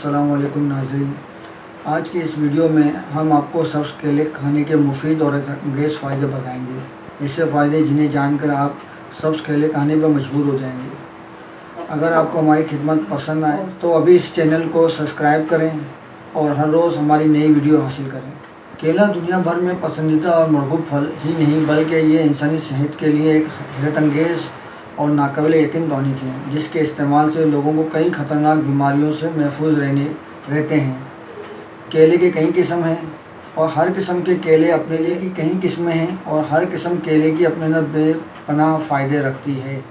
अस्सलाम वालेकुम नाज़रीन। आज की इस वीडियो में हम आपको सब्ज़ केले खाने के मुफीद और अंगेज़ फ़ायदे बताएंगे। ऐसे फ़ायदे जिन्हें जानकर आप सब्ज़ केले खाने पर मजबूर हो जाएंगे। अगर आपको हमारी खिदमत पसंद आए तो अभी इस चैनल को सब्सक्राइब करें और हर रोज़ हमारी नई वीडियो हासिल करें। केला दुनिया भर में पसंदीदा और मरगूब फल ही नहीं बल्कि ये इंसानी सेहत के लिए एक हैरत अंगेज़ और नाकाबिल यकीन टॉनिक है, जिसके इस्तेमाल से लोगों को कई ख़तरनाक बीमारियों से महफूज रहते हैं। केले के कई किस्म हैं और हर किस्म के केले अपने लिए की कई किस्में हैं और हर किस्म केले की अपने अंदर बेपनाह फ़ायदे रखती है।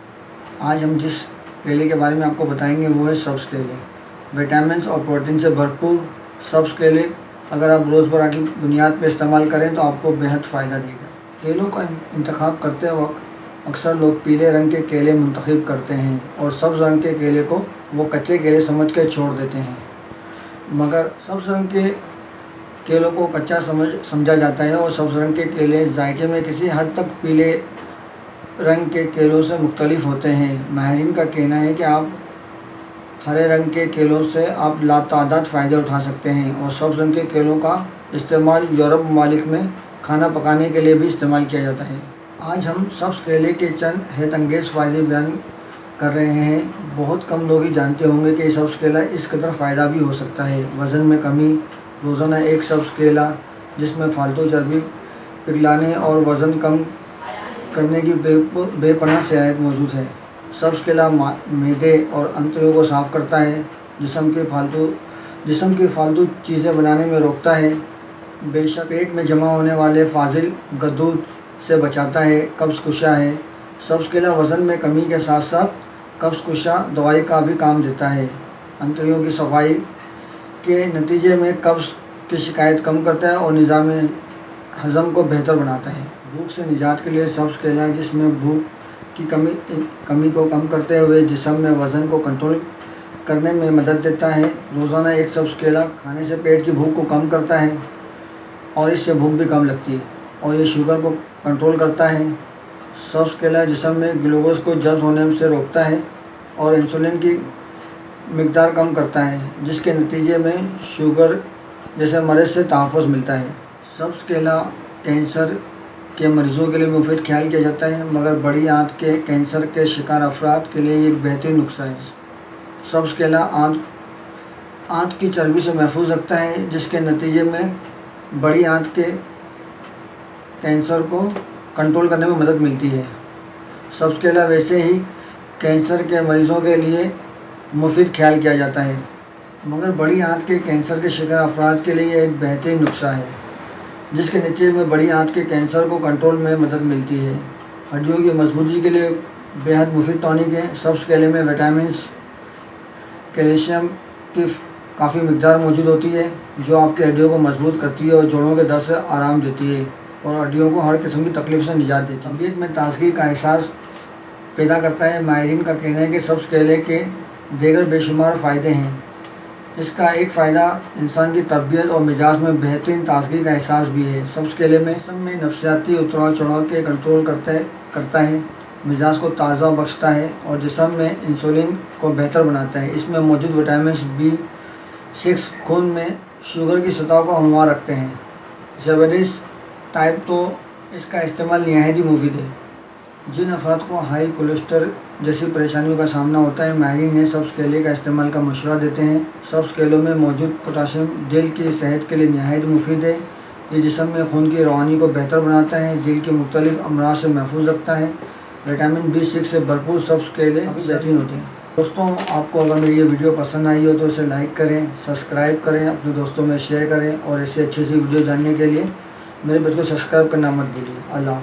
आज हम जिस केले के बारे में आपको बताएंगे वो है सब्ज़ केले। विटामिन और प्रोटीन से भरपूर सब्ज़ केले अगर आप रोज़मर्रा की बुनियाद पर इस्तेमाल करें तो आपको बेहद फ़ायदा देगा। केलों का इंतखाब करते वक्त अक्सर लोग पीले रंग के केले मुंतखब करते हैं और सब्ज़ रंग के केले को वो कच्चे केले समझ के छोड़ देते हैं, मगर सब्ज़ रंग के केलों को कच्चा समझा जाता है और सब्ज़ रंग के केले जायके में किसी हद तक पीले रंग के केलों से मुख्तलिफ होते हैं। माहिरीन का कहना है कि आप हरे रंग के केलों से आप लातादाद फ़ायदे उठा सकते हैं और सब्ज़ रंग के केलों का इस्तेमाल यूरोप ममालिक में खाना पकाने के लिए भी इस्तेमाल किया जाता है। आज हम सब्ज़ केले के चंद हैरत अंगेज़ फ़ायदे बयान कर रहे हैं। बहुत कम लोग ही जानते होंगे कि सब्ज़ केला इस कदर फ़ायदा भी हो सकता है। वज़न में कमी, रोज़ाना एक सब्ज़ केला जिसमें फालतू चर्बी पिघलाने और वज़न कम करने की बेपनाह सेहत मौजूद है। सब्ज़ केला मैदे और आंतों को साफ़ करता है, जिस्म की फालतू चीज़ें बनाने में रोकता है, बेशक पेट में जमा होने वाले फाजिल गद्दू से बचाता है, कब्ज़ कुशा है। सब्ज़ केला वज़न में कमी के साथ साथ कब्ज़ कुशा दवाई का भी काम देता है। आंतों की सफाई के नतीजे में कब्ज़ की शिकायत कम करता है और निज़ाम हज़म को बेहतर बनाता है। भूख से निजात के लिए सब्ज़ केला जिसमें भूख की कमी को कम करते हुए जिस्म में वज़न को कंट्रोल करने में मदद देता है। रोज़ाना एक सब्ज़ केला खाने से पेट की भूख को कम करता है और इससे भूख भी कम लगती है और ये शुगर को कंट्रोल करता है। सब्ज़ केला जिस्म में ग्लूकोज़ को जज़्ब होने से रोकता है और इंसुलिन की मिक़दार कम करता है, जिसके नतीजे में शुगर जैसे मर्ज़ से तहफ़्फ़ुज़ मिलता है। सब्ज़ केला कैंसर के मरीज़ों के लिए मुफीद ख्याल किया जाता है, मगर बड़ी आंत के कैंसर के शिकार अफराद के लिए एक बेहतरीन नुस्खा है। सब्ज़ केला आंत की चर्बी से महफूज रखता है, जिसके नतीजे में बड़ी आंत के कैंसर को कंट्रोल करने में मदद मिलती है। सब्ज़ केला वैसे ही कैंसर के मरीज़ों के लिए मुफीद ख्याल किया जाता है, मगर बड़ी आंत के कैंसर के शिकार अफराद के लिए एक बेहतरीन नुस्खा है, जिसके नतीजे में बड़ी आंत के कैंसर को कंट्रोल में मदद मिलती है। हड्डियों की मजबूती के लिए बेहद मुफीद टॉनिक है। सब्ज़ केले में विटामिन कैल्शियम की काफ़ी मिक़दार मौजूद होती है, जो आपकी हड्डियों को मजबूत करती है और जोड़ों के दर्द से आराम देती है और हड्डियों को हर किस्म की तकलीफ़ से निजात देती है। तबीयत में ताज़गी का एहसास पैदा करता है। माहिरीन का कहना है कि सब्ज़ केले के दीगर बेशुमार फ़ायदे हैं। इसका एक फ़ायदा इंसान की तबीयत और मिजाज में बेहतरीन ताज़गी का एहसास भी है। सब्ज़ केले में जिस्म में नफसियाती उतराव चढ़ाव के कंट्रोल करता है, मिजाज को ताज़ा बख्शता है और जिस्म में इंसुलिन को बेहतर बनाता है। इसमें मौजूद विटामिन B6 खून में शुगर की सतह को हमवार रखते हैं। ज़बरदस्त टाइप तो इसका इस्तेमाल निहायत ही मुफीद है। जिन अफराद को हाई कोलेस्ट्रॉल जैसी परेशानियों का सामना होता है, माहिरीन ने सब्ज़ केले का इस्तेमाल का मशवरा देते हैं। सब्ज़ केलों में मौजूद पोटाशियम दिल की सेहत के लिए निहायत मुफीद है। ये जिस्म में खून की रवानी को बेहतर बनाता है, दिल के मुख्तलिफ अमराज से महफूज रखता है। विटामिन B6 से भरपूर सब्ज़ केले बेहतरीन होते हैं। दोस्तों, आपको अगर मेरी ये वीडियो पसंद आई हो तो इसे लाइक करें, सब्सक्राइब करें, अपने दोस्तों में शेयर करें और ऐसे अच्छी वीडियो जानने के लिए मेरे पेज को सब्सक्राइब करना मत भूलिए। अल्लाह।